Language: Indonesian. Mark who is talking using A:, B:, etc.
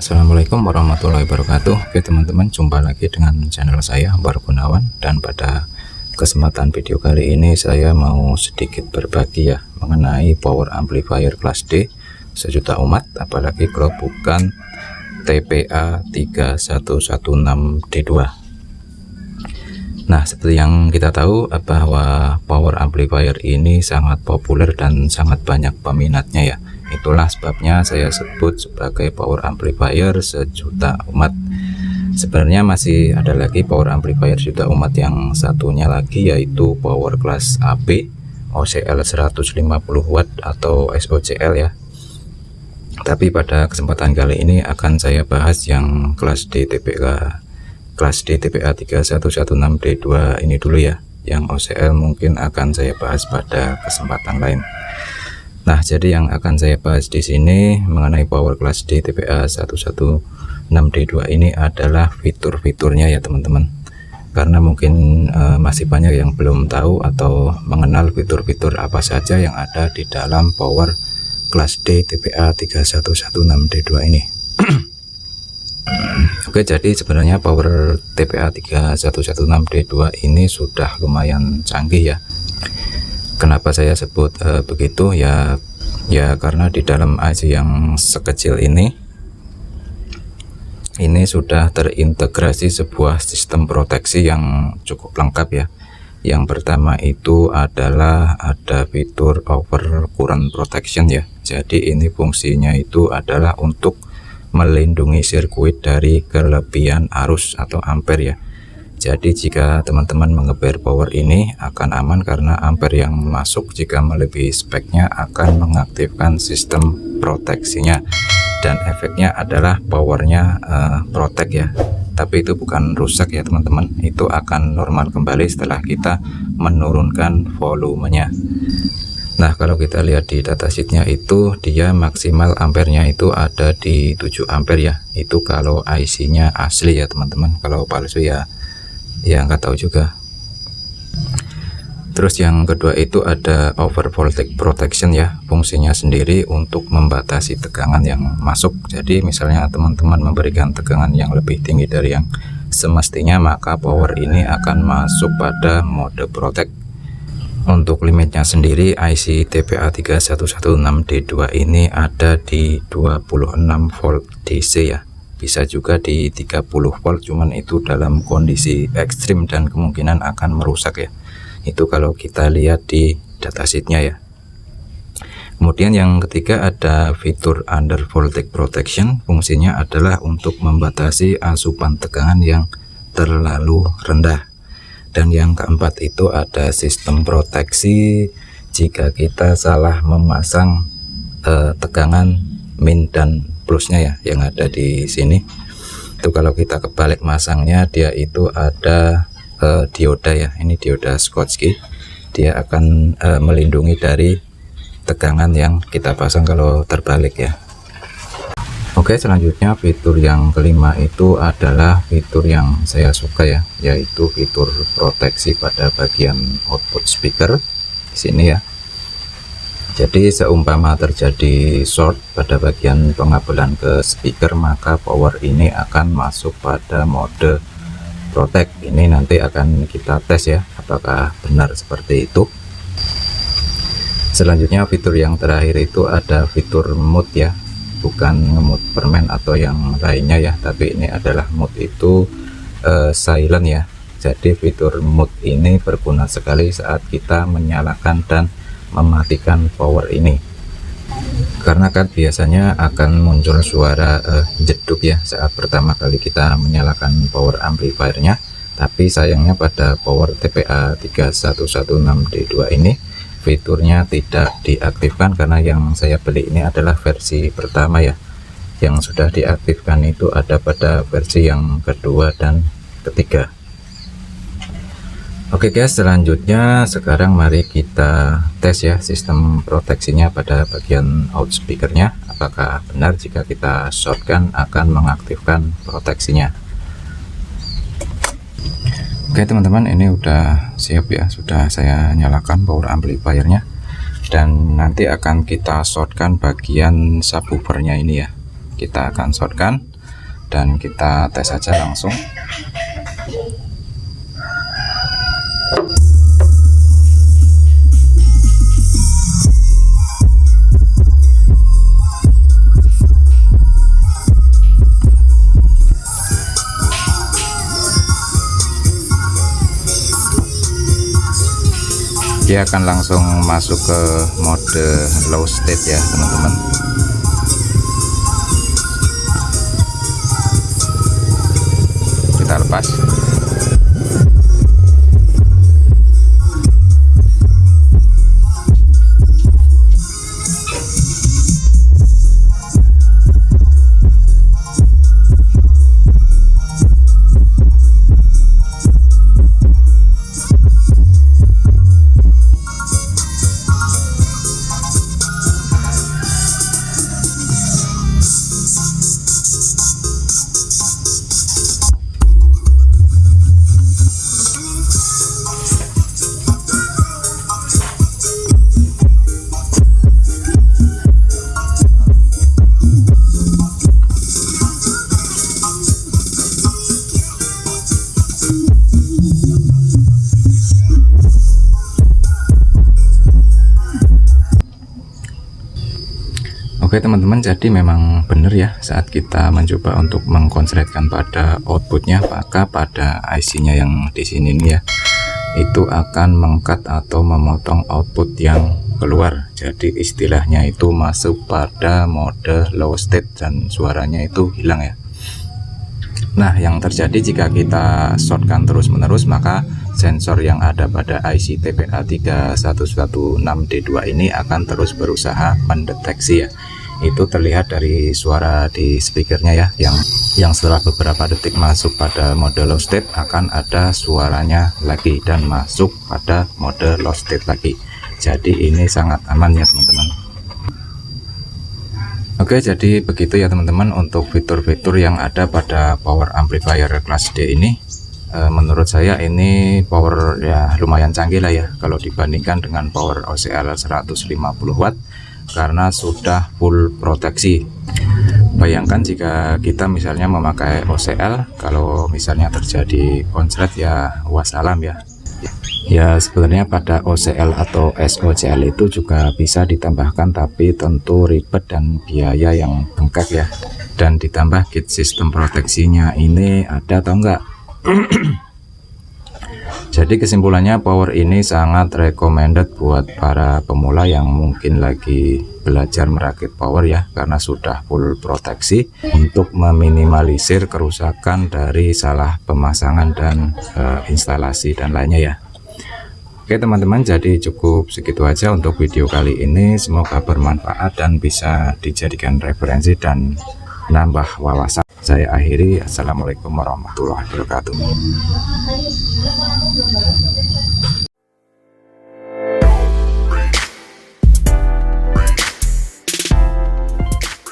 A: Assalamualaikum warahmatullahi wabarakatuh. Oke teman-teman, jumpa lagi dengan channel saya Ambar Gunawan, dan pada kesempatan video kali ini saya mau sedikit berbagi ya mengenai power amplifier kelas D sejuta umat, apalagi kalau bukan TPA 3116D2. Nah, seperti yang kita tahu bahwa power amplifier ini sangat populer dan sangat banyak peminatnya ya. Itulah sebabnya saya sebut sebagai power amplifier sejuta umat. Sebenarnya masih ada lagi power amplifier sejuta umat yang satunya lagi, yaitu power kelas AB OCL 150 watt atau SOCL ya. Tapi pada kesempatan kali ini akan saya bahas yang kelas D TPA 3116D2 ini dulu ya. Yang OCL mungkin akan saya bahas pada kesempatan lain. Nah, jadi yang akan saya bahas di sini mengenai power kelas D TPA 116D2 ini adalah fitur-fiturnya ya teman-teman. Karena mungkin masih banyak yang belum tahu atau mengenal fitur-fitur apa saja yang ada di dalam power kelas D TPA 3116D2 ini. Oke, jadi sebenarnya power TPA 3116D2 ini sudah lumayan canggih ya. Kenapa saya sebut begitu ya karena di dalam IC yang sekecil ini sudah terintegrasi sebuah sistem proteksi yang cukup lengkap ya. Yang pertama itu adalah ada fitur over current protection ya. Jadi ini fungsinya itu adalah untuk melindungi sirkuit dari kelebihan arus atau ampere ya. Jadi jika teman-teman mengeber power ini akan aman, karena ampere yang masuk jika melebihi speknya akan mengaktifkan sistem proteksinya, dan efeknya adalah powernya protect ya. Tapi itu bukan rusak ya teman-teman, itu akan normal kembali setelah kita menurunkan volumenya. Nah, kalau kita lihat di datasheetnya itu dia maksimal ampernya itu ada di 7 ampere ya. Itu kalau IC-nya asli ya teman-teman. Kalau palsu ya nggak tahu juga. Terus yang kedua itu ada over voltage protection ya. Fungsinya sendiri untuk membatasi tegangan yang masuk. Jadi misalnya teman-teman memberikan tegangan yang lebih tinggi dari yang semestinya, maka power ini akan masuk pada mode protect. Untuk limitnya sendiri IC TPA 3116D2 ini ada di 26 volt DC ya. Bisa juga di 30 volt, cuman itu dalam kondisi ekstrim dan kemungkinan akan merusak ya. Itu kalau kita lihat di datasheetnya ya. Kemudian yang ketiga ada fitur under voltage protection. Fungsinya adalah untuk membatasi asupan tegangan yang terlalu rendah. Dan yang keempat itu ada sistem proteksi jika kita salah memasang tegangan min dan plusnya ya, yang ada di sini. Itu kalau kita kebalik masangnya, dia itu ada dioda ya. Ini dioda Schottky. Dia akan melindungi dari tegangan yang kita pasang kalau terbalik ya. Oke, selanjutnya fitur yang kelima itu adalah fitur yang saya suka ya, yaitu fitur proteksi pada bagian output speaker di sini ya. Jadi seumpama terjadi short pada bagian pengabelan ke speaker, maka power ini akan masuk pada mode protect. Ini nanti akan kita tes ya apakah benar seperti itu. Selanjutnya fitur yang terakhir itu ada fitur mode ya. Bukan ngemut permen atau yang lainnya ya, tapi ini adalah mode itu silent ya. Jadi fitur mode ini berguna sekali saat kita menyalakan dan mematikan power ini, karena kan biasanya akan muncul suara jeduk ya saat pertama kali kita menyalakan power amplifiernya. Tapi sayangnya pada power TPA 3116D2 ini fiturnya tidak diaktifkan, karena yang saya beli ini adalah versi pertama ya. Yang sudah diaktifkan itu ada pada versi yang kedua dan ketiga. Oke guys, selanjutnya sekarang mari kita tes ya sistem proteksinya pada bagian out speakernya. Apakah benar jika kita shortkan akan mengaktifkan proteksinya. Oke teman-teman, ini udah siap ya, sudah saya nyalakan power amplifiernya, dan nanti akan kita shortkan bagian subwoofernya ini ya. Kita akan shortkan dan kita tes saja langsung. Dia akan langsung masuk ke mode low state ya teman-teman. Kita lepas. Oke teman-teman, jadi memang benar ya, saat kita mencoba untuk mengkonsletkan pada outputnya, maka pada IC-nya yang di sini nih ya, itu akan mengcut atau memotong output yang keluar. Jadi istilahnya itu masuk pada mode low state dan suaranya itu hilang ya. Nah, yang terjadi jika kita shortkan terus-menerus, maka sensor yang ada pada IC TPA 3116D2 ini akan terus berusaha mendeteksi ya. Itu terlihat dari suara di speakernya ya, yang setelah beberapa detik masuk pada mode low state akan ada suaranya lagi dan masuk pada mode low state lagi. Jadi ini sangat aman ya teman-teman. Oke, jadi begitu ya teman-teman untuk fitur-fitur yang ada pada power amplifier kelas D ini. Menurut saya ini power ya lumayan canggih lah ya kalau dibandingkan dengan power OCL 150 watt, karena sudah full proteksi. Bayangkan jika kita misalnya memakai OCL, kalau misalnya terjadi konslet ya wassalam ya. Ya sebenarnya pada OCL atau SOCL itu juga bisa ditambahkan, tapi tentu ribet dan biaya yang bengkak ya. Dan ditambah kit sistem proteksinya ini ada atau enggak. Jadi kesimpulannya power ini sangat recommended buat para pemula yang mungkin lagi belajar merakit power ya, karena sudah full proteksi untuk meminimalisir kerusakan dari salah pemasangan dan instalasi dan lainnya ya. Oke teman-teman, jadi cukup segitu aja untuk video kali ini. Semoga bermanfaat dan bisa dijadikan referensi dan nambah wawasan. Saya akhiri. Assalamualaikum warahmatullahi wabarakatuh.